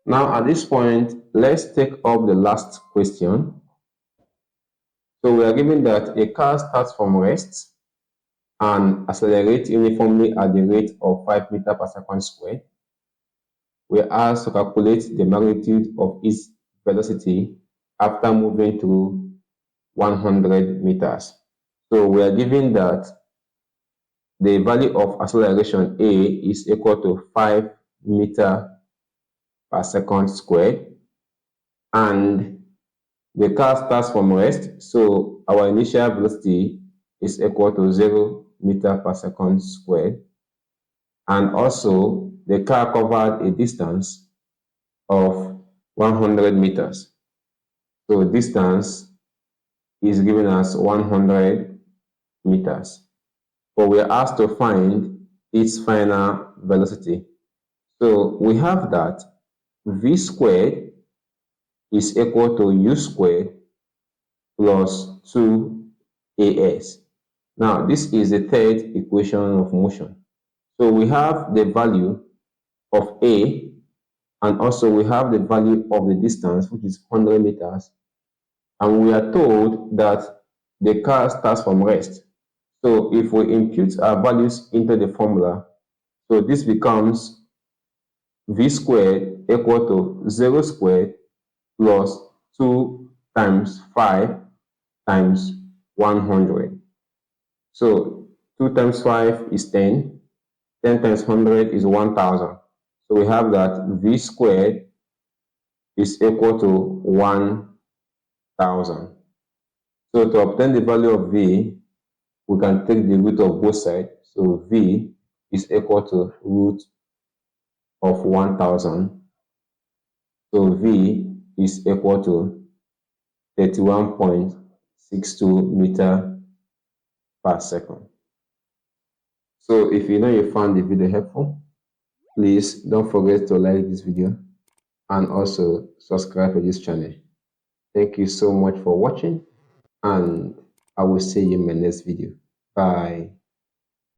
Now at this point, let's take up the last question. So we are given that a car starts from rest and accelerates uniformly at the rate of 5 meters per second squared. We are asked to calculate the magnitude of its velocity after moving through 100 meters. So we are given that the value of acceleration A is equal to 5 meters per second squared, and the car starts from rest, so our initial velocity is equal to 0 meters per second squared, and also the car covered a distance of 100 meters. So distance is given as 100 meters. But we are asked to find its final velocity. So we have that v squared is equal to u squared plus 2as. Now, this is the third equation of motion. So we have the value of a, and also we have the value of the distance, which is 100 meters. And we are told that the car starts from rest. So if we impute our values into the formula, so this becomes v squared equal to 0 squared plus 2 times 5 times 100. So 2 times 5 is 10. 10 times 100 is 1000. So we have that v squared is equal to 1000. So to obtain the value of v, we can take the root of both sides. So v is equal to root of 1000. So v is equal to 31.62 meters per second. So if you know you found the video helpful, please don't forget to like this video and also subscribe to this channel. Thank you so much for watching, and I will see you in my next video. Bye.